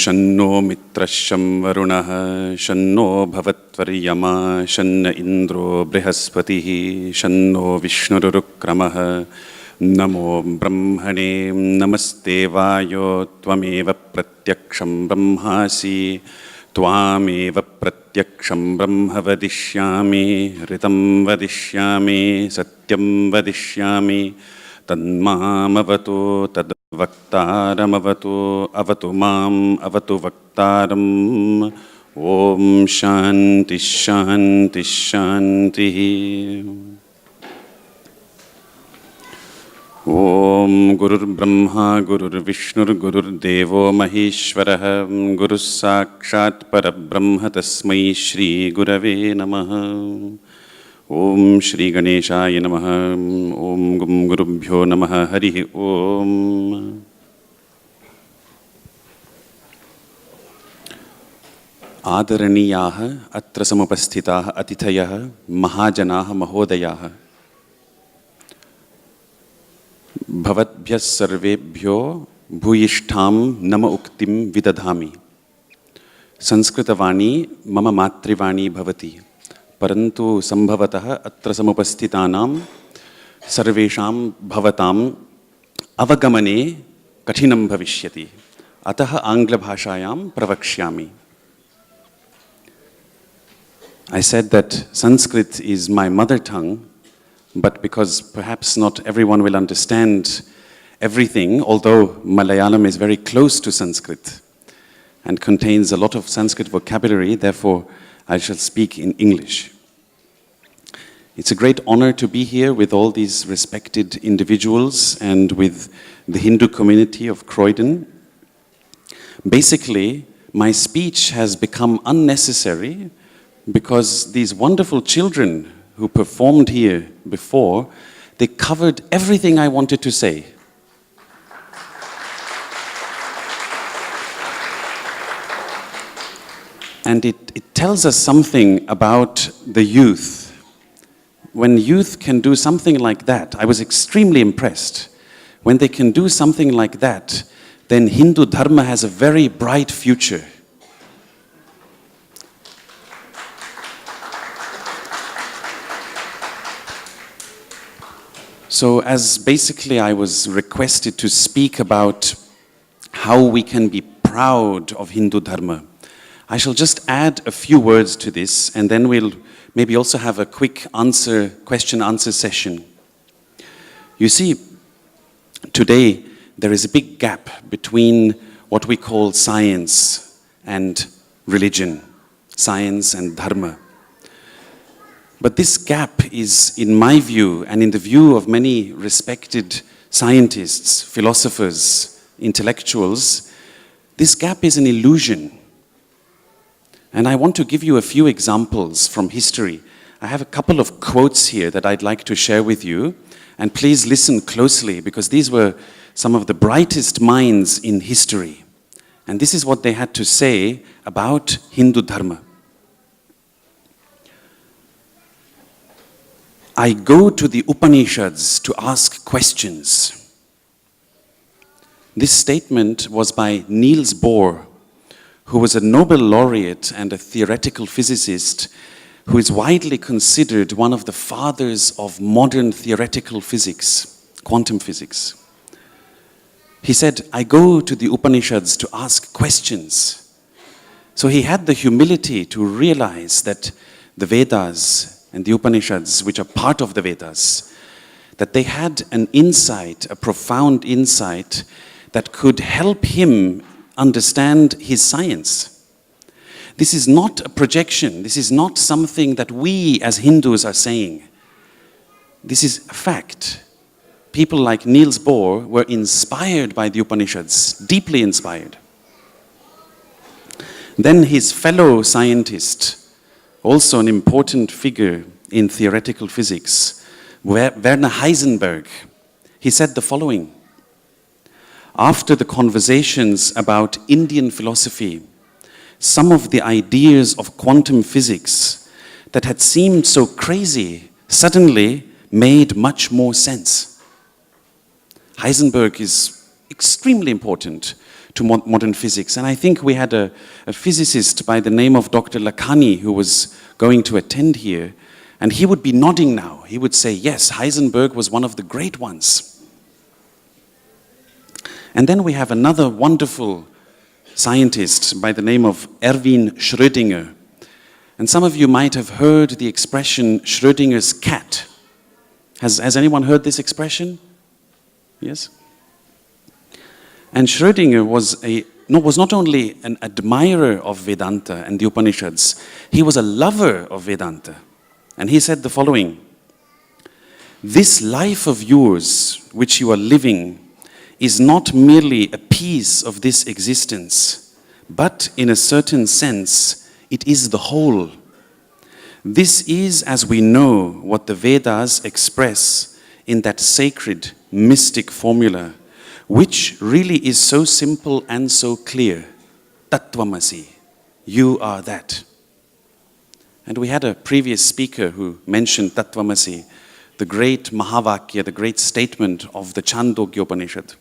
Shanno mitrasham varunaha, Shanno bhavatvaryama, Shanna indro brihaspatihi, Shanno vishnurukramaha, Namo brahmane namaste vayo, Tvameva pratyaksham brahmasi, Tvameva pratyaksham brahma vadishyami, Ritam vadishyami, Satyam vadishyami, Tanmamavatu tad Vaktaramavatu avatu mam avatu vaktaram. Om Shanti Shanti Shanti. Om Gurur Brahma Gurur Vishnur Gurur Devo Maheshwaraha Guru Sakshat Parabrahma Tasmai Shri Gurave Namaha. Om Shri Ganeshaya Namaha. Om Gum Gurubhyo Namaha. Harihi Om. Adaraniyaha atra samupasthitaha atithayaha mahajanaha mahodayaha. Bhavatbhyas sarvebhyo bhuyishtham nama uktim vidadhami. Sanskritavani mama matrivani bhavati. Parantu sambhavatah atra samupasthitanam sarvesham bhavatam avagamane kathinam bhavishyati. Ataha angla bhashayam pravakshyami. I said that Sanskrit is my mother tongue, but because perhaps not everyone will understand everything, although Malayalam is very close to Sanskrit and contains a lot of Sanskrit vocabulary, therefore I shall speak in English. It's a great honor to be here with all these respected individuals and with the Hindu community of Croydon. Basically, my speech has become unnecessary because these wonderful children who performed here before, they covered everything I wanted to say. And it tells us something about the youth. When youth can do something like that, I was extremely impressed. When they can do something like that, then Hindu Dharma has a very bright future. So as basically I was requested to speak about how we can be proud of Hindu Dharma, I shall just add a few words to this, and then we'll maybe also have a quick question-answer session. You see, today there is a big gap between what we call science and religion, science and dharma. But this gap is, in my view, and in the view of many respected scientists, philosophers, intellectuals, this gap is an illusion. And I want to give you a few examples from history. I have a couple of quotes here that I'd like to share with you. And please listen closely, because these were some of the brightest minds in history. And this is what they had to say about Hindu Dharma. I go to the Upanishads to ask questions. This statement was by Niels Bohr, who was a Nobel laureate and a theoretical physicist who is widely considered one of the fathers of modern theoretical physics, quantum physics. He said, I go to the Upanishads to ask questions. So he had the humility to realize that the Vedas and the Upanishads, which are part of the Vedas, that they had an insight, a profound insight that could help him understand his science. This is not a projection. This is not something that we as Hindus are saying. This is a fact. People like Niels Bohr were inspired by the Upanishads, deeply inspired. Then his fellow scientist, also an important figure in theoretical physics, Werner Heisenberg, he said the following: after the conversations about Indian philosophy, some of the ideas of quantum physics that had seemed so crazy suddenly made much more sense. Heisenberg is extremely important to modern physics. And I think we had a physicist by the name of Dr. Lakhani who was going to attend here, and he would be nodding now. He would say, yes, Heisenberg was one of the great ones. And then we have another wonderful scientist by the name of Erwin Schrödinger. And some of you might have heard the expression Schrödinger's cat. Has anyone heard this expression? Yes? And Schrödinger was not only an admirer of Vedanta and the Upanishads, he was a lover of Vedanta. And he said the following: "This life of yours, which you are living, is not merely a piece of this existence, but in a certain sense, it is the whole. This is, as we know, what the Vedas express in that sacred, mystic formula, which really is so simple and so clear. Tattvamasi, you are that." And we had a previous speaker who mentioned Tattvamasi, the great Mahavakya, the great statement of the Chandogya Upanishad,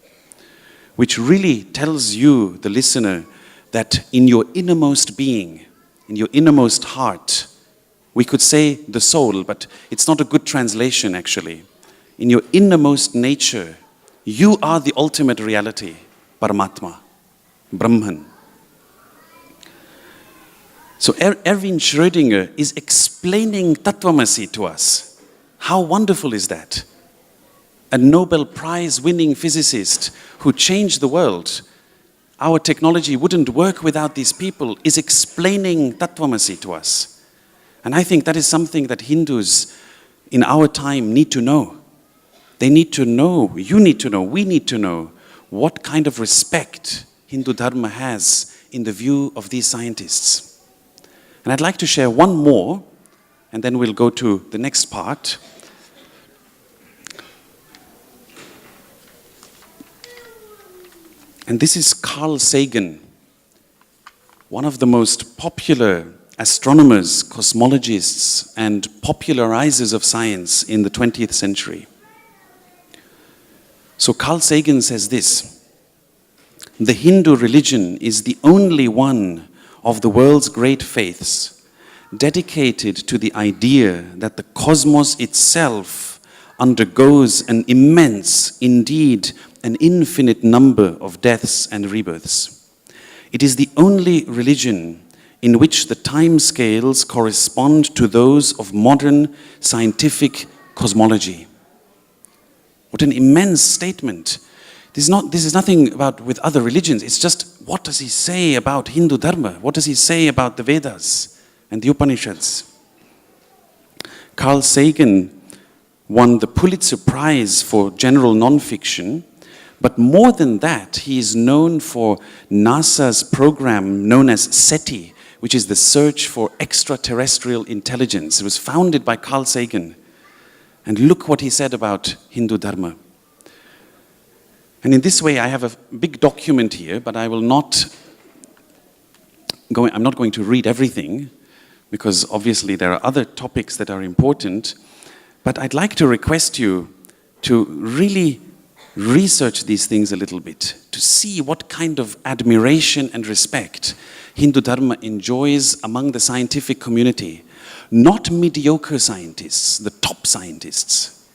which really tells you, the listener, that in your innermost being, in your innermost heart, we could say the soul, but it's not a good translation actually. In your innermost nature, you are the ultimate reality, Paramatma, Brahman. So Erwin Schrödinger is explaining Tattvamasi to us. How wonderful is that? A Nobel Prize winning physicist who changed the world. Our technology wouldn't work without these people, is explaining Tattvamasi to us. And I think that is something that Hindus in our time need to know. They need to know, you need to know, we need to know what kind of respect Hindu Dharma has in the view of these scientists. And I'd like to share one more, and then we'll go to the next part. And this is Carl Sagan, one of the most popular astronomers, cosmologists, and popularizers of science in the 20th century. So Carl Sagan says this: "The Hindu religion is the only one of the world's great faiths dedicated to the idea that the cosmos itself undergoes an immense, indeed an infinite number of deaths and rebirths. It is the only religion in which the time scales correspond to those of modern scientific cosmology." What an immense statement. This is nothing about with other religions. It's just, what does he say about Hindu Dharma? What does he say about the Vedas and the Upanishads? Carl Sagan won the Pulitzer Prize for general nonfiction, but more than that, he is known for NASA's program known as SETI, which is the Search for Extraterrestrial Intelligence. It was founded by Carl Sagan. And look what he said about Hindu Dharma. And in this way, I have a big document here, but I'm not going to read everything, because obviously there are other topics that are important. But I'd like to request you to really research these things a little bit, to see what kind of admiration and respect Hindu Dharma enjoys among the scientific community. Not mediocre scientists, the top scientists.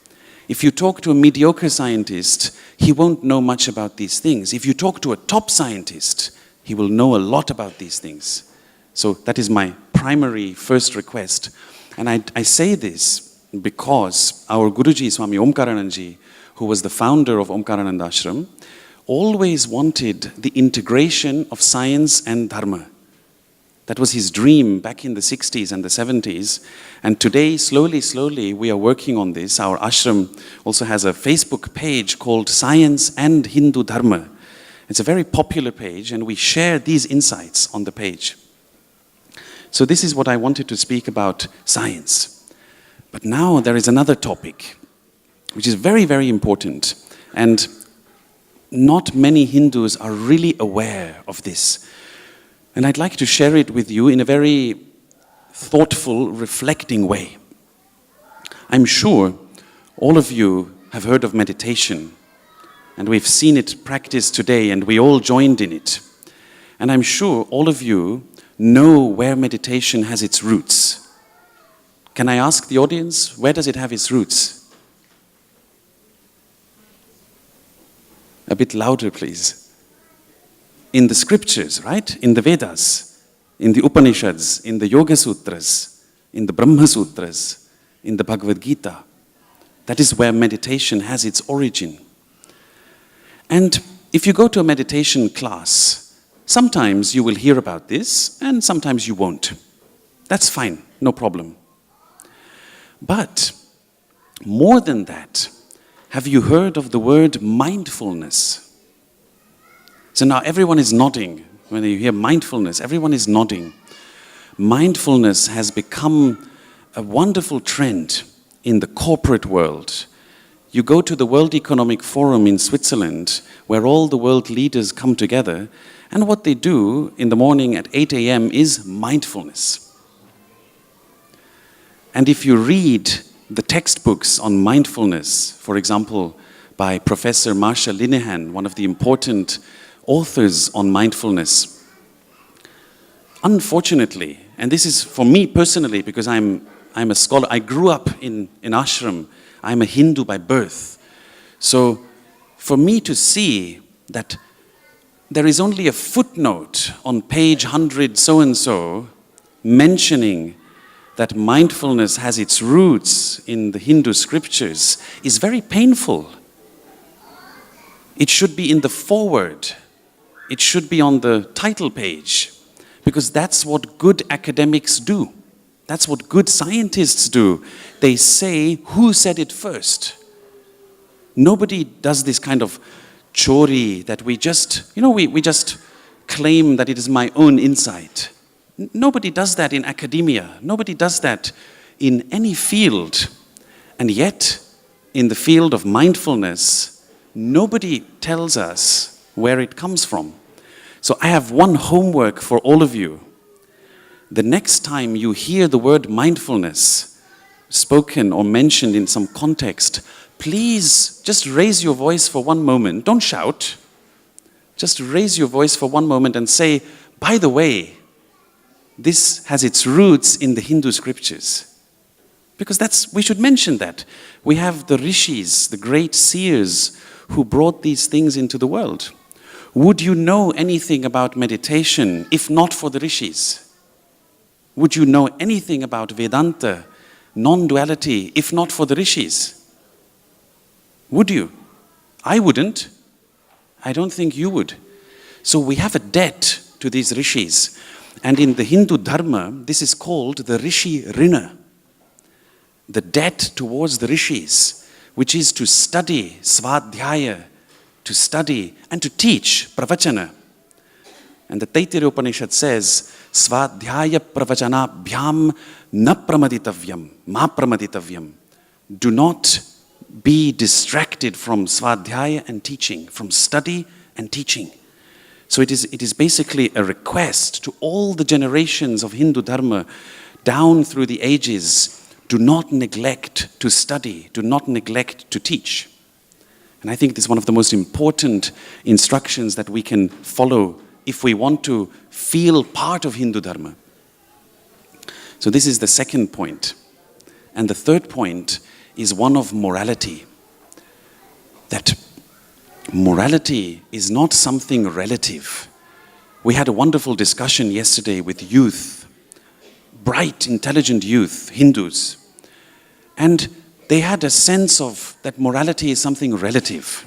If you talk to a mediocre scientist, he won't know much about these things. If you talk to a top scientist, he will know a lot about these things. So that is my primary first request. And I say this because our Guruji, Swami Omakarananda, who was the founder of Omakarananda Ashram, always wanted the integration of science and dharma. That was his dream back in the 60s and the 70s. And today, slowly, we are working on this. Our ashram also has a Facebook page called Science and Hindu Dharma. It's a very popular page, and we share these insights on the page. So this is what I wanted to speak about science. But now there is another topic, which is very, very important. And not many Hindus are really aware of this. And I'd like to share it with you in a very thoughtful, reflecting way. I'm sure all of you have heard of meditation. And we've seen it practiced today, and we all joined in it. And I'm sure all of you know where meditation has its roots. Can I ask the audience, where does it have its roots? A bit louder, please. In the scriptures, right? In the Vedas, in the Upanishads, in the Yoga Sutras, in the Brahma Sutras, in the Bhagavad Gita. That is where meditation has its origin. And if you go to a meditation class, sometimes you will hear about this, and sometimes you won't. That's fine, no problem. But more than that, have you heard of the word mindfulness? So now everyone is nodding. When you hear mindfulness, everyone is nodding. Mindfulness has become a wonderful trend in the corporate world. You go to the World Economic Forum in Switzerland, where all the world leaders come together, and what they do in the morning at 8 a.m. is mindfulness. And if you read the textbooks on mindfulness, for example, by Professor Marsha Linehan, one of the important authors on mindfulness, unfortunately, and this is for me personally, because I'm a scholar, I grew up in ashram, I'm a Hindu by birth. So for me to see that there is only a footnote on page 100 so-and-so mentioning that mindfulness has its roots in the Hindu scriptures is very painful. It should be in the foreword. It should be on the title page, because that's what good academics do. That's what good scientists do. They say, who said it first? Nobody does this kind of chori that we just, we just claim that it is my own insight. Nobody does that in academia. Nobody does that in any field. And yet, in the field of mindfulness, nobody tells us where it comes from. So I have one homework for all of you. The next time you hear the word mindfulness spoken or mentioned in some context, please just raise your voice for one moment. Don't shout. Just raise your voice for one moment and say, by the way, this has its roots in the Hindu scriptures. Because we should mention that. We have the rishis, the great seers, who brought these things into the world. Would you know anything about meditation if not for the rishis? Would you know anything about Vedanta, non-duality, if not for the rishis? Would you? I wouldn't. I don't think you would. So we have a debt to these rishis. And in the Hindu Dharma, this is called the Rishi Rina. The debt towards the rishis, which is to study svadhyaya, to study and to teach pravachana. And the Taittiriya Upanishad says, svadhyaya pravachana bhyam na pramaditavyam, ma pramaditavyam. Do not be distracted from svadhyaya and teaching, from study and teaching. So it is basically a request to all the generations of Hindu Dharma down through the ages, do not neglect to study, do not neglect to teach. And I think this is one of the most important instructions that we can follow if we want to feel part of Hindu Dharma. So this is the second point. And the third point is one of morality. That morality is not something relative. We had a wonderful discussion yesterday with youth, bright, intelligent youth, Hindus. And they had a sense of that morality is something relative.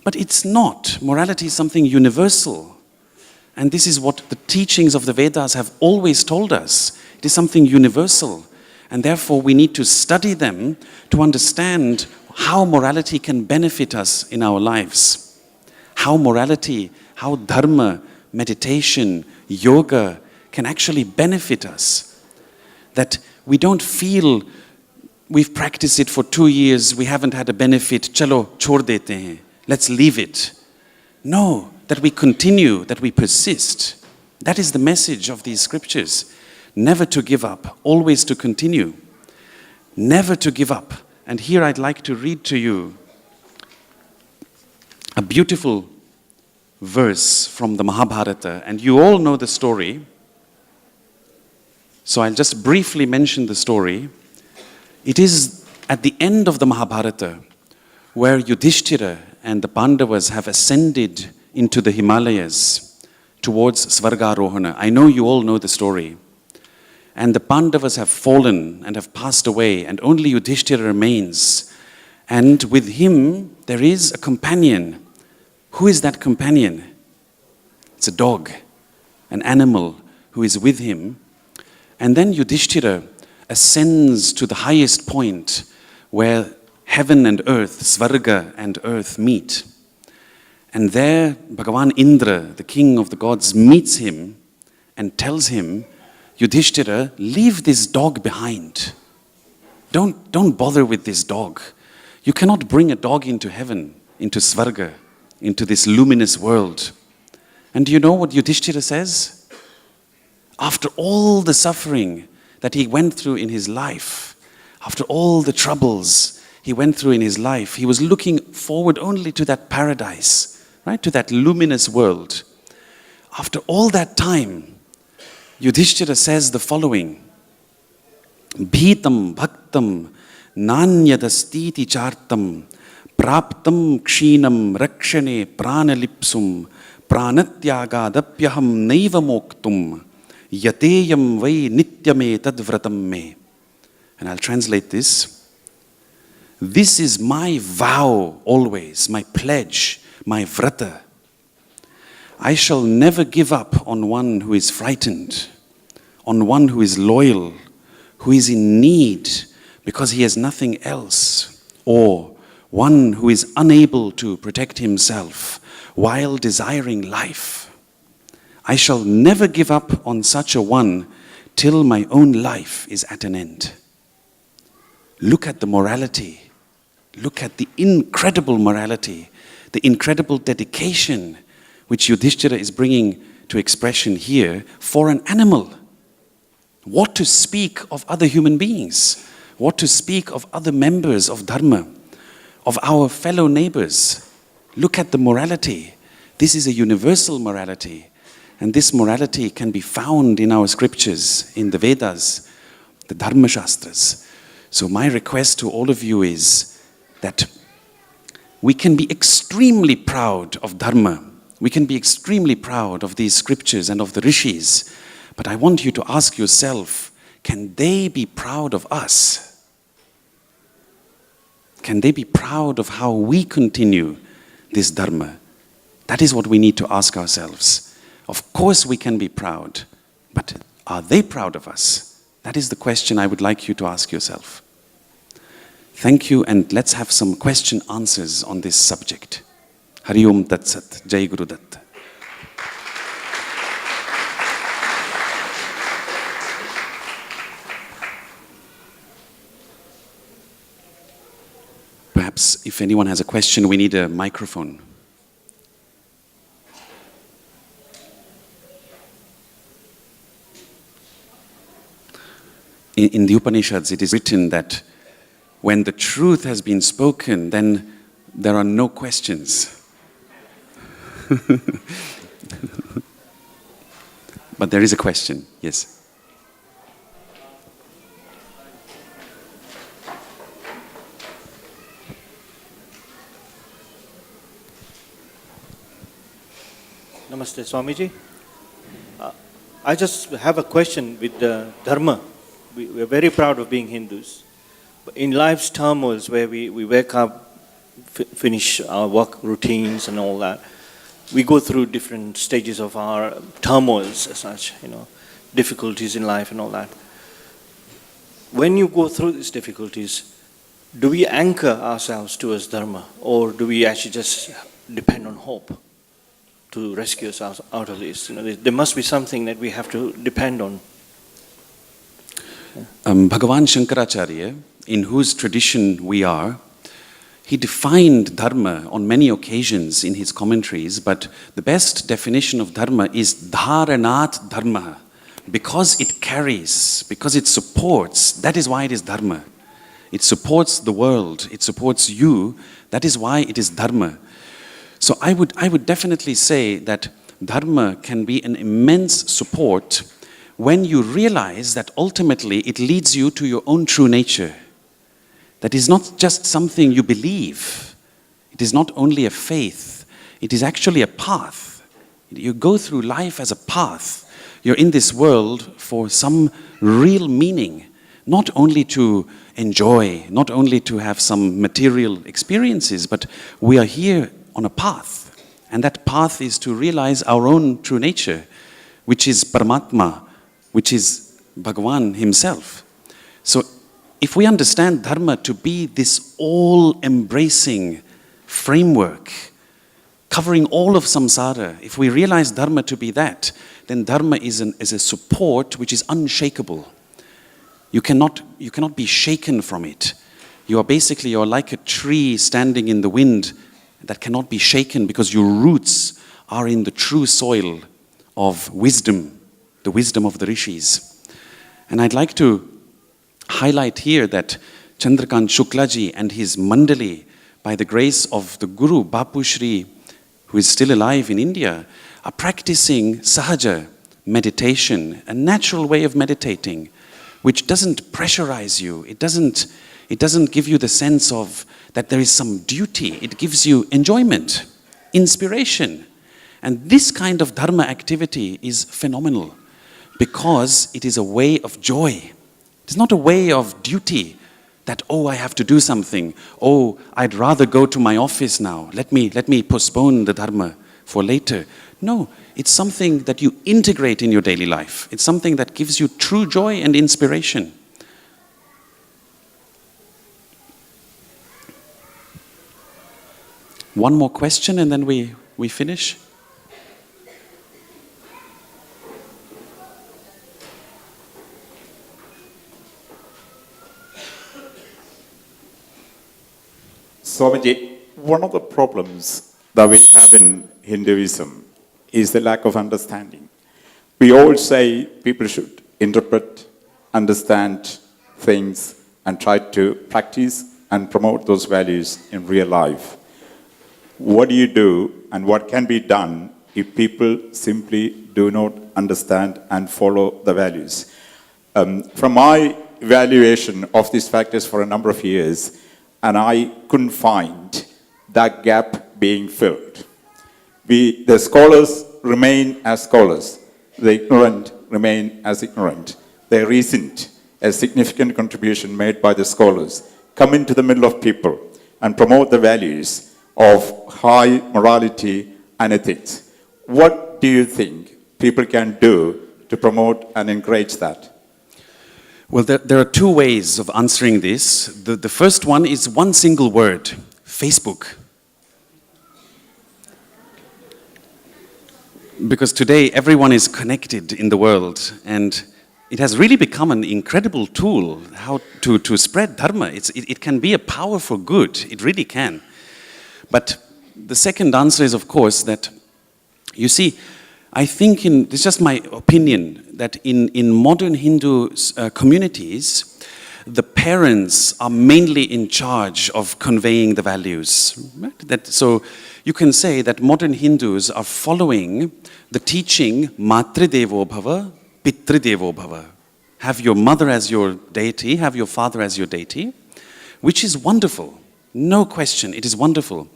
But it's not. Morality is something universal. And this is what the teachings of the Vedas have always told us. It is something universal. And therefore we need to study them to understand how morality can benefit us in our lives. How morality, how dharma, meditation, yoga can actually benefit us. That we don't feel we've practiced it for 2 years, we haven't had a benefit, chalo chhod dete hain, let's leave it. No, that we continue, that we persist. That is the message of these scriptures. Never to give up, always to continue. Never to give up. And here I'd like to read to you a beautiful verse from the Mahabharata, and you all know the story. So I'll just briefly mention the story. It is at the end of the Mahabharata where Yudhishthira and the Pandavas have ascended into the Himalayas towards Svargarohana. I know you all know the story. And the Pandavas have fallen and have passed away, and only Yudhishthira remains. And with him there is a companion. Who is that companion? It's a dog, an animal who is with him. And then Yudhishthira ascends to the highest point where heaven and earth, Svarga and earth meet. And there Bhagavan Indra, the king of the gods, meets him and tells him, Yudhishthira, leave this dog behind. Don't bother with this dog. You cannot bring a dog into heaven, into Svarga, into this luminous world. And do you know what Yudhishthira says? After all the suffering that he went through in his life, after all the troubles he went through in his life, he was looking forward only to that paradise, right? To that luminous world. After all that time, Yudhishthira says the following, Bhitam bhaktam nanyadastiti chartam praptam kshinam rakshane pranalipsum pranatyagadapyaham naiva moktum yateyam vai nityame tadvratam me. And I'll translate this. This is my vow always, my pledge, my vrata. I shall never give up on one who is frightened, on one who is loyal, who is in need because he has nothing else, or one who is unable to protect himself while desiring life. I shall never give up on such a one till my own life is at an end. Look at the morality. Look at the incredible morality, the incredible dedication which Yudhishthira is bringing to expression here for an animal. What to speak of other human beings? What to speak of other members of Dharma, of our fellow neighbors? Look at the morality. This is a universal morality. And this morality can be found in our scriptures, in the Vedas, the Dharma Shastras. So my request to all of you is that we can be extremely proud of Dharma. We can be extremely proud of these scriptures and of the rishis. But I want you to ask yourself, can they be proud of us? Can they be proud of how we continue this Dharma? That is what we need to ask ourselves. Of course we can be proud, but are they proud of us? That is the question I would like you to ask yourself. Thank you, and let's have some question answers on this subject. Hari Om Tat Sat. Jai Guru Datta. Perhaps if anyone has a question, we need a microphone. In the Upanishads, it is written that when the truth has been spoken, then there are no questions. But there is a question, yes. Namaste, Swamiji. I just have a question with the Dharma. We are very proud of being Hindus. But in life's turmoils where we wake up, finish our work routines and all that, we go through different stages of our turmoils as such, difficulties in life and all that. When you go through these difficulties, do we anchor ourselves towards Dharma, or do we actually just depend on hope to rescue ourselves out of this? There must be something that we have to depend on. Bhagavan Shankaracharya, in whose tradition we are, he defined Dharma on many occasions in his commentaries, but the best definition of Dharma is Dharanat Dharma. Because it carries, because it supports, that is why it is Dharma. It supports the world, it supports you, that is why it is Dharma. So I would definitely say that dharma can be an immense support when you realize that ultimately it leads you to your own true nature. That is not just something you believe. It is not only a faith. It is actually a path. You go through life as a path. You're in this world for some real meaning, not only to enjoy, not only to have some material experiences, but we are here on a path. And that path is to realize our own true nature, which is Paramatma, which is Bhagavan himself. So if we understand dharma to be this all-embracing framework, covering all of samsara, if we realize dharma to be that, then dharma is a support which is unshakable. You cannot be shaken from it. You're like a tree standing in the wind that cannot be shaken because your roots are in the true soil of wisdom, the wisdom of the rishis. And I'd like to highlight here that Chandrakant Shuklaji and his Mandali, by the grace of the Guru Bapu Shri, who is still alive in India, are practicing sahaja meditation, a natural way of meditating, which doesn't pressurize you. It doesn't give you the sense of that there is some duty. It gives you enjoyment, inspiration. And this kind of dharma activity is phenomenal because it is a way of joy. It's not a way of duty that, oh, I have to do something. Oh, I'd rather go to my office now. Let me postpone the dharma for later. No, it's something that you integrate in your daily life. It's something that gives you true joy and inspiration. One more question and then we finish. Swamiji, one of the problems that we have in Hinduism is the lack of understanding. We all say people should interpret, understand things, and try to practice and promote those values in real life. What do you do and what can be done if people simply do not understand and follow the values? From my evaluation of these factors for a number of years, and I couldn't find that gap being filled. The scholars remain as scholars. The ignorant remain as ignorant. There isn't a significant contribution made by the scholars. Come into the middle of people and promote the values of high morality and ethics. What do you think people can do to promote and encourage that? Well, there are two ways of answering this. The first one is one single word: Facebook. Because today everyone is connected in the world, and it has really become an incredible tool how to spread dharma. It can be a power for good, it really can. But the second answer is, of course, that, you see, I think, this is just my opinion, that in modern Hindu communities, the parents are mainly in charge of conveying the values. Right? So you can say that modern Hindus are following the teaching Matri Devo Bhava, Pitri Devo Bhava. Have your mother as your deity, have your father as your deity, which is wonderful. No question, it is wonderful.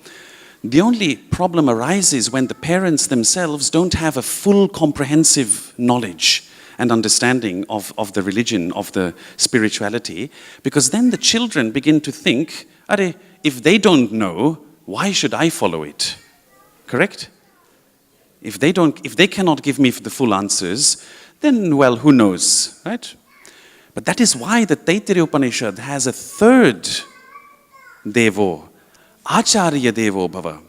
The only problem arises when the parents themselves don't have a full comprehensive knowledge and understanding of the religion, of the spirituality, because then the children begin to think, Are, if they don't know, why should I follow it? Correct? If they cannot give me the full answers, then, well, who knows, right? But that is why the Taittiriya Upanishad has a third Devo, Aacharya Devo Bhava,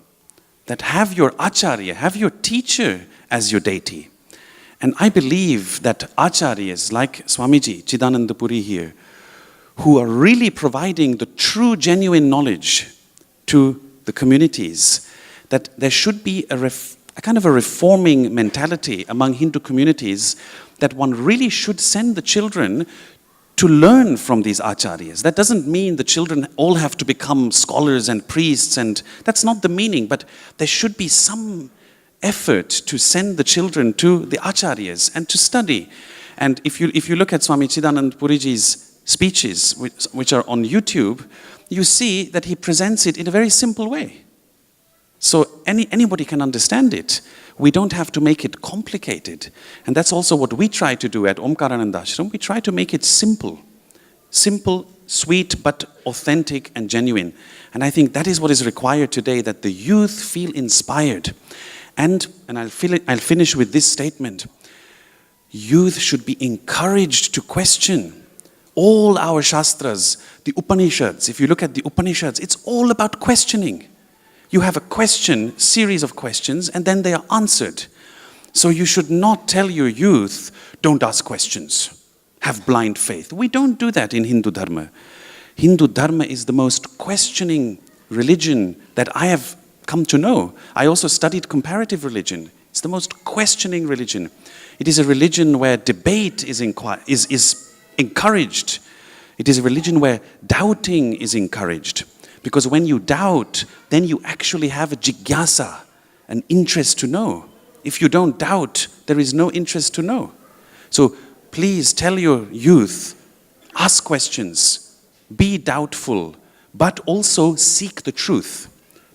that have your Acharya, have your teacher as your deity. And I believe that Acharyas like Swamiji, Chidananda Puri here, who are really providing the true, genuine knowledge to the communities, that there should be a kind of a reforming mentality among Hindu communities, that one really should send the children to learn from these acharyas. That doesn't mean the children all have to become scholars and priests, and that's not the meaning, but there should be some effort to send the children to the acharyas and to study. And if you look at Swami Chidanand Puriji's speeches, which are on YouTube, you see that he presents it in a very simple way. So anybody can understand it. We don't have to make it complicated. And that's also what we try to do at Omakarananda Ashram. We try to make it simple. Simple, sweet, but authentic and genuine. And I think that is what is required today, that the youth feel inspired. And I'll finish with this statement. Youth should be encouraged to question all our shastras, the Upanishads. If you look at the Upanishads, it's all about questioning. You have a question, series of questions, and then they are answered. So you should not tell your youth, don't ask questions, have blind faith. We don't do that in Hindu Dharma. Hindu Dharma is the most questioning religion that I have come to know. I also studied comparative religion. It's the most questioning religion. It is a religion where debate is encouraged. It is a religion where doubting is encouraged. Because when you doubt, then you actually have a jigyasa, an interest to know. If you don't doubt, there is no interest to know. So please tell your youth, ask questions, be doubtful, but also seek the truth.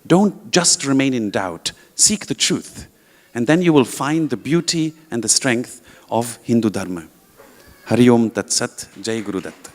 Don't just remain in doubt, seek the truth. And then you will find the beauty and the strength of Hindu Dharma. Hari Om Tat Sat, Jai Guru Datta.